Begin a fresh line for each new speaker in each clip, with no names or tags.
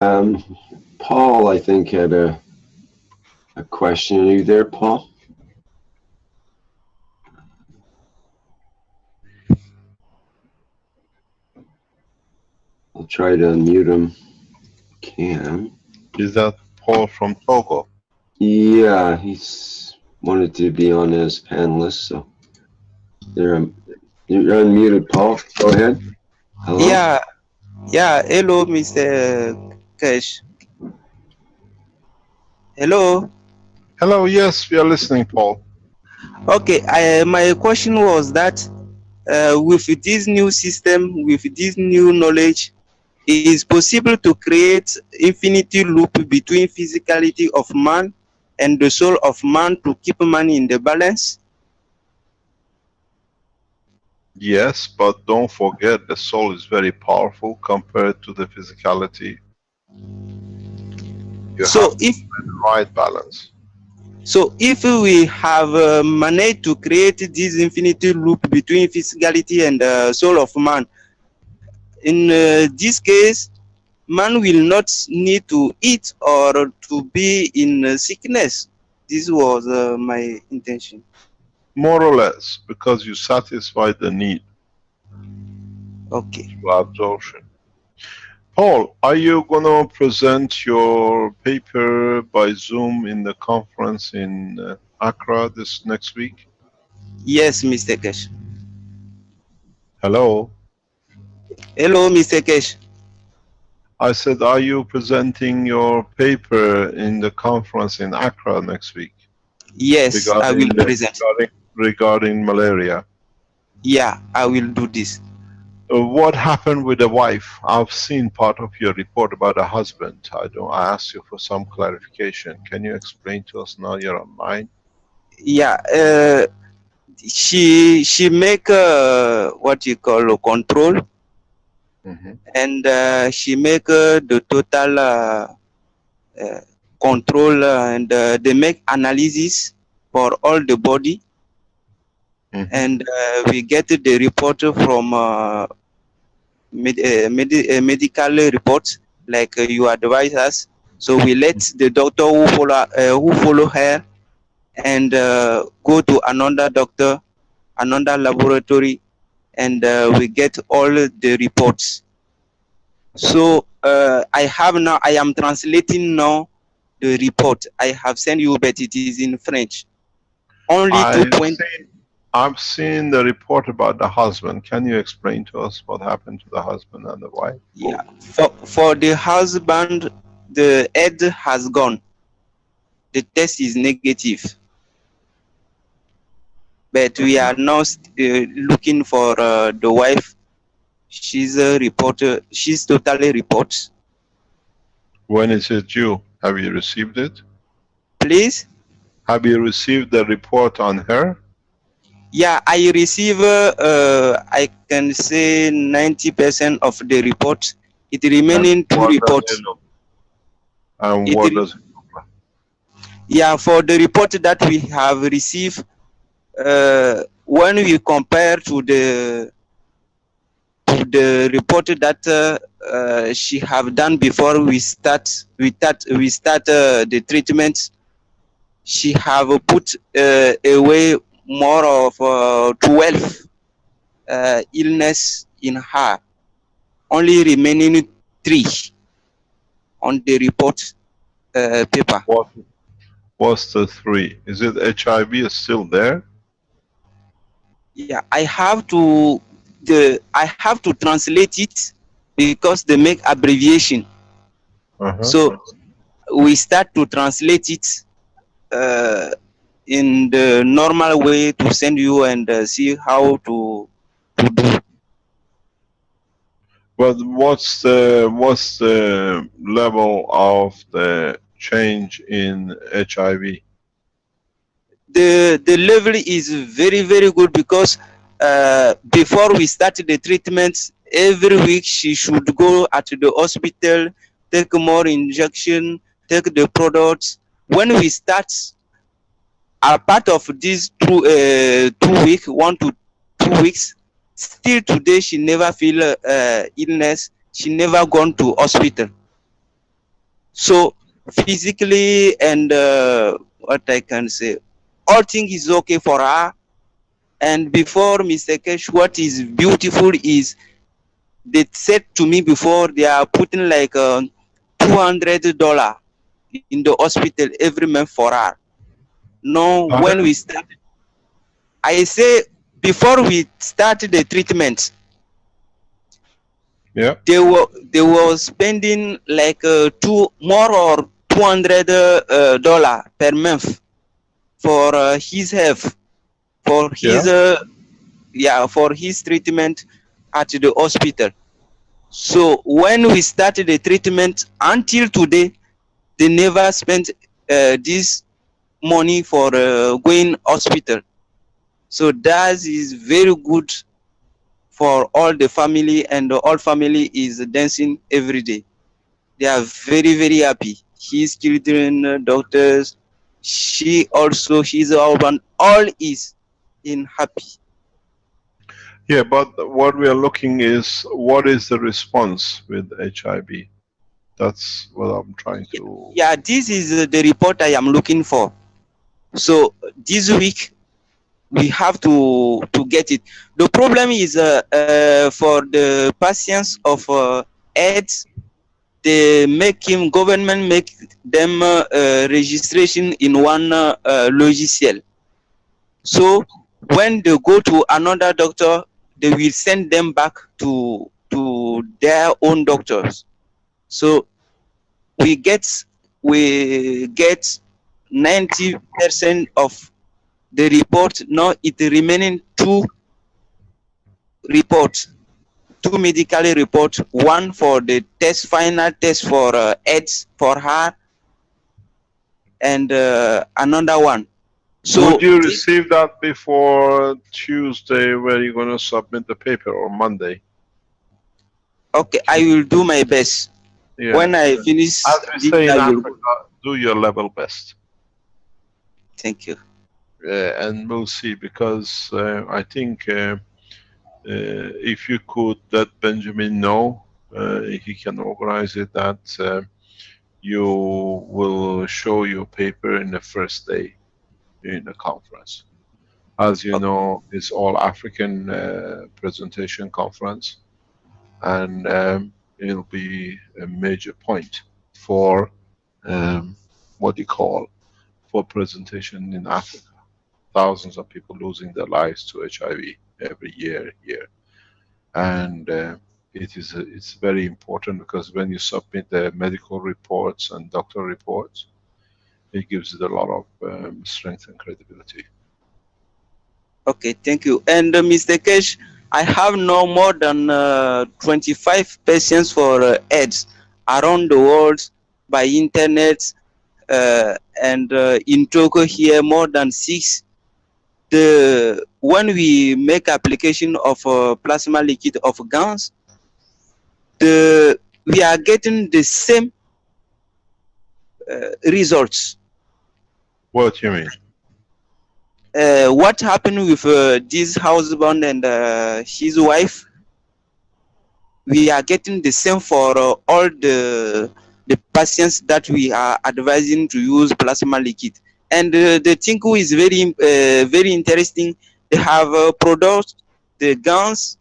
Paul, I think, had a question. Are you there, Paul? I'll try to unmute him. Can.
Is that Paul from Togo?
Yeah, he's wanted to be on as panelist, so you're unmuted, Paul. Go ahead. Hello?
Yeah, hello, Mr. Keshe. Hello.
Hello, yes, we are listening, Paul.
Okay, my question was that with this new system, with this new knowledge, it is possible to create infinity loop between physicality of man and the soul of man to keep man in the balance?
Yes, but don't forget the soul is very powerful compared to the physicality. You have to find the right balance.
So if we have managed to create this infinity loop between physicality and the soul of man, in this case, man will not need to eat or to be in sickness. This was my intention.
More or less, because you satisfy the need.
Okay.
For absorption. Paul, are you going to present your paper by Zoom in the conference in Accra this next week?
Yes, Mr. Keshe.
Hello?
Hello, Mr. Keshe.
I said, are you presenting your paper in the conference in Accra next week?
Yes, I will present.
Regarding malaria.
Yeah, I will do this.
What happened with the wife? I've seen part of your report about the husband. I asked you for some clarification. Can you explain to us now? You're online.
Yeah, she make what you call a control, and she make the total control, and they make analysis for all the body, and we get the report from medical reports like you advise us. So we let the doctor who follow her and go to another doctor, another laboratory, and we get all the reports. So I am translating now the report. I have sent you, but it is in French. Only 2 points.
I've seen the report about the husband. Can you explain to us what happened to the husband and the wife?
Yeah, for the husband, the head has gone. The test is negative. But we are now looking for the wife. She's a reporter. She's totally reports.
When is it due? Have you received it?
Please?
Have you received the report on her?
Yeah, I receive, I can say 90% of the report. It remaining 2 reports.
And what does it look like?
Yeah, for the report that we have received, when we compare to the report that she have done before we start the treatment, she have put away more of 12 illness in her, only remaining 3 on the report paper.
What's the 3? Is it HIV is still there?
Yeah, I have to translate it because they make abbreviation. So we start to translate it in the normal way to send you and see how to do.
But what's the level of the change in HIV?
The level is very, very good because before we start the treatment, every week she should go at the hospital, take more injection, take the products. When we start, a part of these 2 weeks, 1 to 2 weeks, still today she never feel illness. She never gone to hospital. So physically and what I can say, all things is okay for her. And before Mr. Cash, what is beautiful is they said to me before they are putting like $200 in the hospital every month for her. No, when we started, I say before we started the treatment,
Yeah.
they were spending like more or $200 per month for his health, for his for his treatment at the hospital. So when we started the treatment until today, they never spent this money for going hospital. So that is very good for all the family, and the whole family is dancing every day. They are very, very happy. His children, doctors, she also, his husband, all is in happy.
Yeah, but what we are looking is what is the response with HIV? That's what I'm trying to.
Yeah, this is the report I am looking for. So this week we have to get it. The problem is for the patients of AIDS, they make him government make them registration in one logiciel. So when they go to another doctor, they will send them back to their own doctors. So we get 90% of the report. Now it remaining two reports, two medical reports, one for the test, final test for AIDS for her, and another one. So
would you receive that before Tuesday, where you're going to submit the paper, or Monday?
Okay, I will do my best.
Yeah.
When I finish
As we
this,
say in
I will.
Africa, do your level best.
Thank you.
And we'll see, because I think if you could let Benjamin know, he can organize it, that you will show your paper in the first day in the conference. As you know, it's all African presentation conference, and it'll be a major point for what you call for presentation in Africa. Thousands of people losing their lives to HIV every year, and it's very important, because when you submit the medical reports and doctor reports, it gives it a lot of strength and credibility.
Okay, thank you. And Mr. Kesh, I have no more than 25 patients for AIDS around the world by internet, and in Togo here more than 6. When we make application of plasma liquid of Gans, we are getting the same results.
What do you mean?
What happened with this husband and his wife? We are getting the same for all the patients that we are advising to use plasma liquid. And the thing who is very interesting, they have produced the guns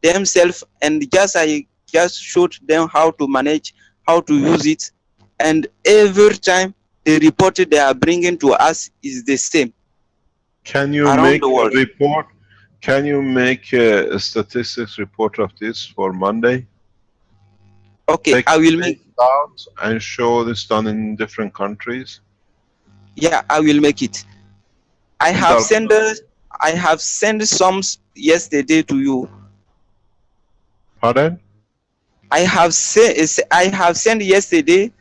themselves, and I just showed them how to manage, how to use it, and every time the report they are bringing to us is the same.
Can you make a report? Can you make a statistics report of this for Monday?
Okay,
take
I will make
out and show this done in different countries.
Yeah, I will make it. I have sent some yesterday to you.
Pardon?
I have sent yesterday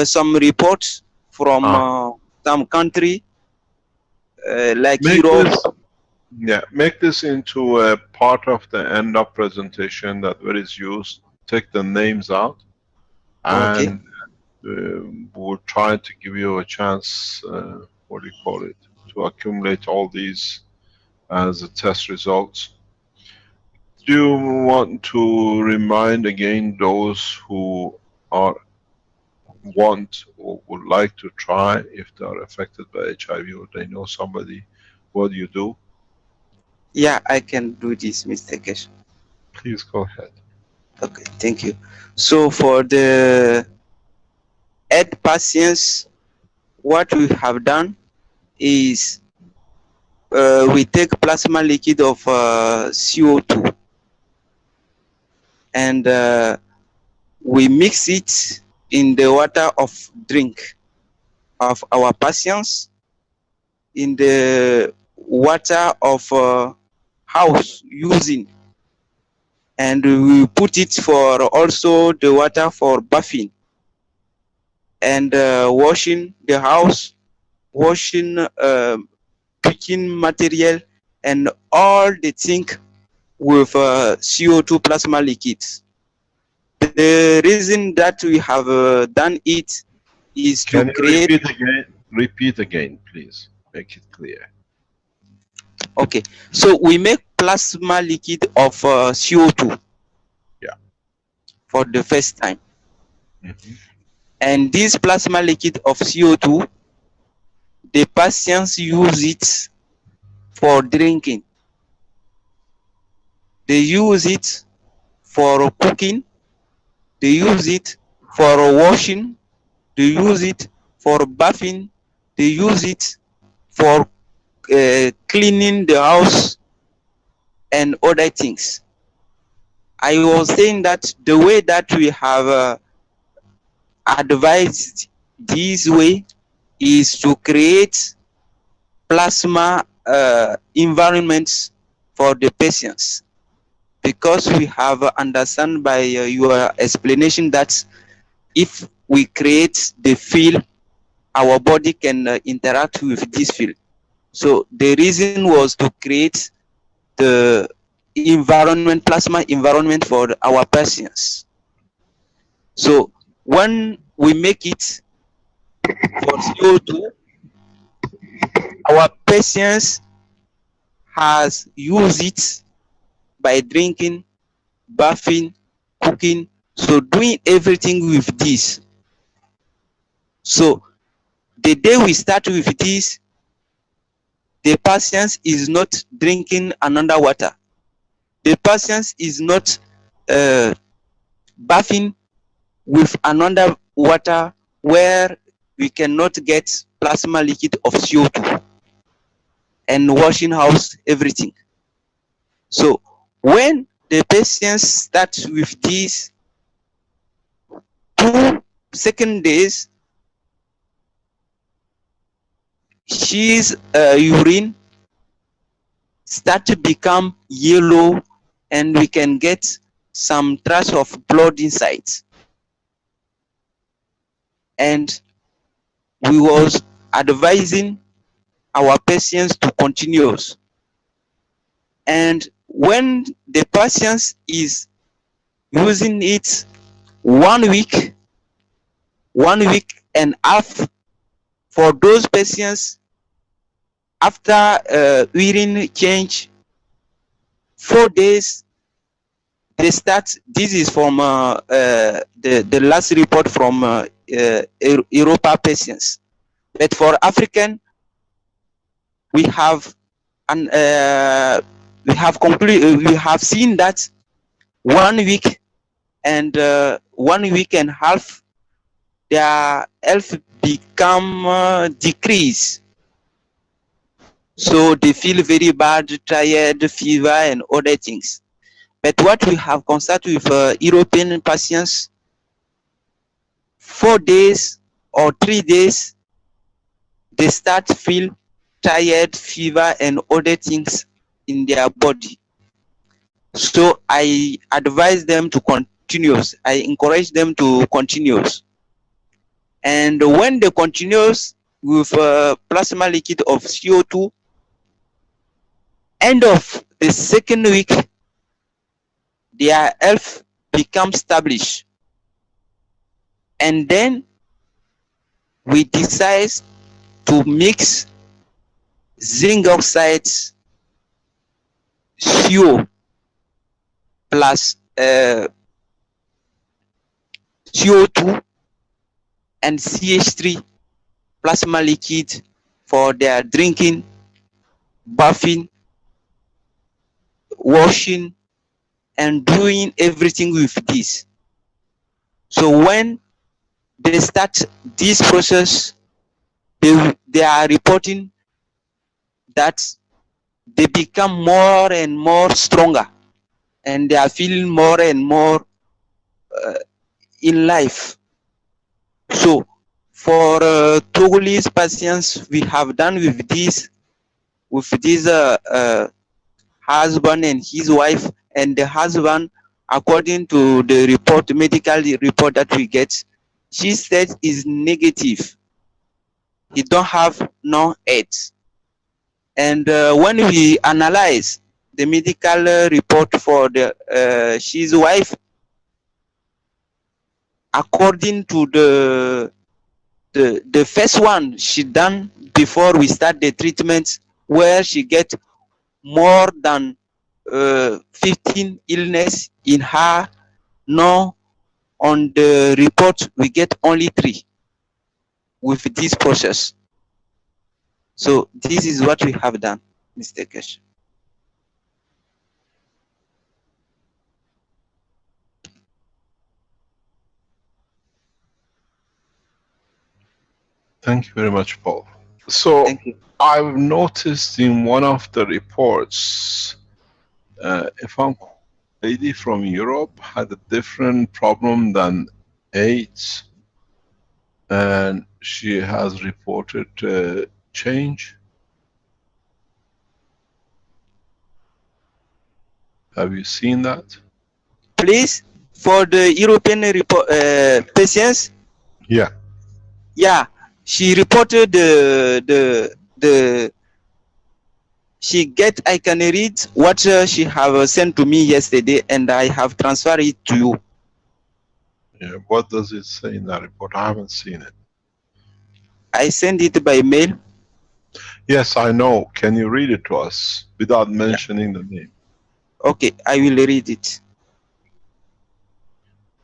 some reports from some country like Europe.
Make this into a part of the end of presentation that where it's used. Take the names out, and we'll try to give you a chance, what do you call it, to accumulate all these as test results. Do you want to remind again those who are want or would like to try, if they are affected by HIV or they know somebody, what do you do?
Yeah, I can do this, Mr. Keshe.
Please go ahead.
Okay, thank you. So for the AIDS patients, what we have done is we take plasma liquid of CO2 and we mix it in the water of drink of our patients, in the water of house using, and we put it for also the water for bathing and washing the house, washing cooking material, and all the things with CO2 plasma liquids. The reason that we have done it is to
Can you
create.
repeat again? Repeat again, please. Make it clear.
Okay, so we make plasma liquid of CO2.
Yeah.
For the first time.
Mm-hmm.
And this plasma liquid of CO2, the patients use it for drinking. They use it for cooking. They use it for washing. They use it for bathing. They use it for cleaning the house and other things. I was saying that the way that we have advised this way is to create plasma environments for the patients, because we have understand by your explanation that if we create the field, our body can interact with this field. So the reason was to create the environment, plasma environment for our patients. So when we make it for CO2, our patients has used it by drinking, bathing, cooking, so doing everything with this. So the day we start with this, the patient is not drinking another water. The patient is not bathing with another water where we cannot get plasma liquid of CO2 and washing house, everything. So when the patients start with these 2 second days, his urine start to become yellow and we can get some trace of blood inside. And we was advising our patients to continue. And when the patient is using it 1 week, 1.5 weeks, for those patients after urine change 4 days, they start. This is from the last report from Europa patients. But for African, we have we have seen that 1 week and 1.5 weeks, their health become decrease. So they feel very bad, tired, fever, and other things. But what we have constated with European patients, 4 days or 3 days, they start to feel tired, fever, and other things in their body. So I advise them to continue. I encourage them to continue. And when they continue with plasma liquid of CO2, end of the 2nd week, their health becomes established. And then we decide to mix zinc oxide, CO plus CO2 and CH3 plasma liquid for their drinking, bathing, washing, and doing everything with this. So when they start this process, they are reporting that they become more and more stronger, and they are feeling more and more in life. So for Togolese patients, we have done with this husband and his wife, and the husband, according to the report, medical report that we get, she said is negative. He don't have no AIDS. And when we analyze the medical report for the his wife, according to the first one she done before we start the treatment, where she get more than 15 illness in her. Now on the report we get only 3 with this process. So this is what we have done, Mr. Keshe.
Thank you very much, Paul. So
Thank you.
I've noticed in one of the reports, if I'm lady from Europe had a different problem than AIDS, and she has reported change. Have you seen that?
Please, for the European patients,
Yeah.
yeah, she reported she get, I can read what she have sent to me yesterday, and I have transferred it to you.
Yeah. What does it say in that report? I haven't seen it.
I send it by mail.
Yes, I know. Can you read it to us without mentioning the name?
Okay, I will read it.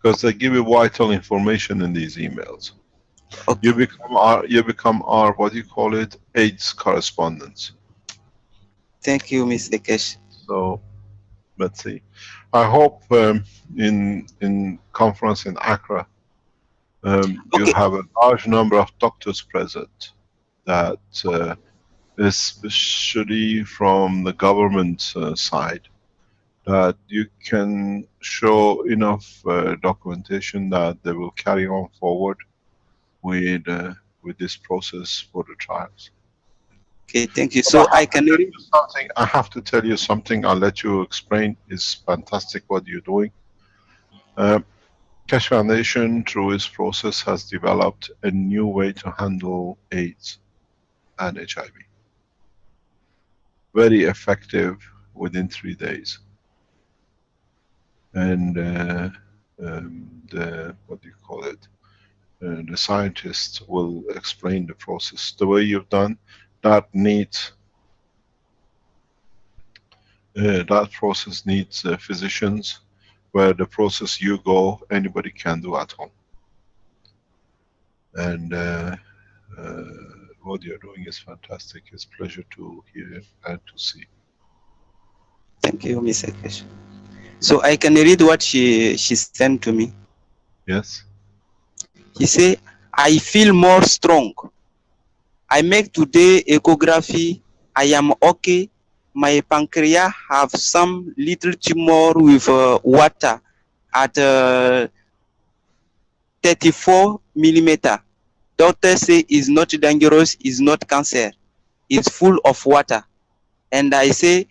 Because they give you vital information in these emails.
Okay.
You become our what do you call it, AIDS correspondents.
Thank you, Mr. Keshe.
So let's see. I hope in conference in Accra you have a large number of doctors present, that especially from the government side, that you can show enough documentation that they will carry on forward with this process for the trials.
Okay, thank you. So I can read
something. I have to tell you something. I'll let you explain. It's fantastic what you're doing. Keshe Foundation, through its process, has developed a new way to handle AIDS and HIV. Very effective within 3 days. And the what do you call it? The scientists will explain the process. The way you've done that needs that process needs physicians, where the process you go, anybody can do at home. And what you're doing is fantastic. It's a pleasure to hear and to see.
Thank you, Mr. Keshe. So I can read what she sent to me.
Yes.
He say, I feel more strong. I make today echography. I am okay. My pancreas have some little tumor with water at 34 millimeter. Doctor say it's not dangerous, it's not cancer. It's full of water. And I say,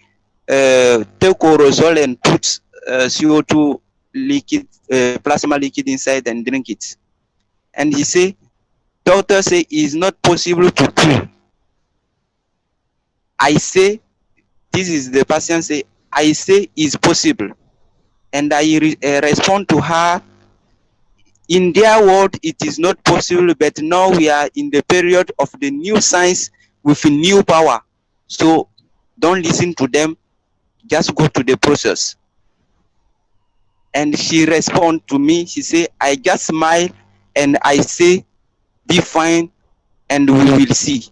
take aerosol and put CO2 liquid, plasma liquid inside and drink it. And he say, doctor say it's not possible to do. I say, this is the patient say, I say it's possible. And I respond to her, in their world it is not possible, but now we are in the period of the new science with new power. So don't listen to them, just go to the process. And she respond to me, she say, I just smile and I say, be fine, and we will see.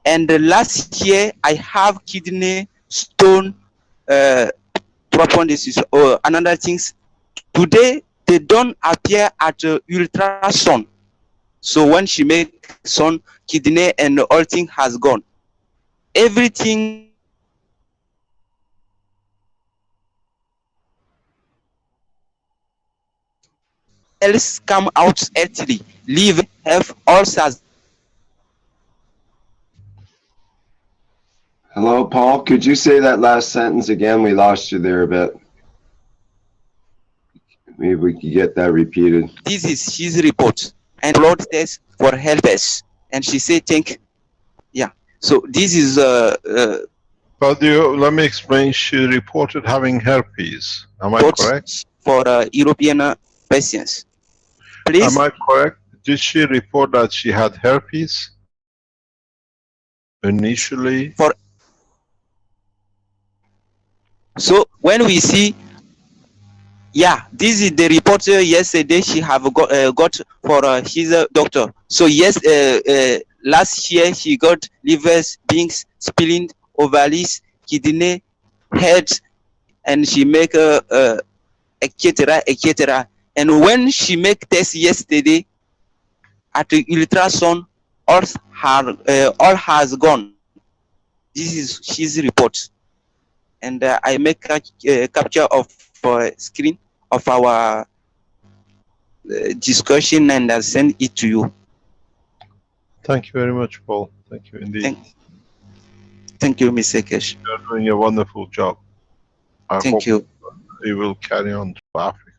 And last year I have kidney stone, tropondisis or another things. Today they don't appear at ultrasound. So when she make son kidney and all thing has gone, everything else come out healthily, liver, have ulcers.
Hello, Paul. Could you say that last sentence again? We lost you there a bit. Maybe we could get that repeated.
This is his report and blood test for herpes. And she said, "Thank, yeah." So this is
But let me explain. She reported having herpes. Am I correct?
For European patients. Please.
Am I correct? Did she report that she had herpes initially?
So when we see, yeah, this is the report yesterday she have got for his doctor. So yes, last year she got livers, beings, spleen, ovaries, kidney, head, and she make etc. etc. And when she make test yesterday at the ultrasound, all has gone. This is his report. And I make a capture of screen of our discussion and I send it to you.
Thank you very much, Paul. Thank you indeed.
Thank you, Mr. Keshe.
You're doing a wonderful job. I
Thank
hope
you.
you will carry on to Africa.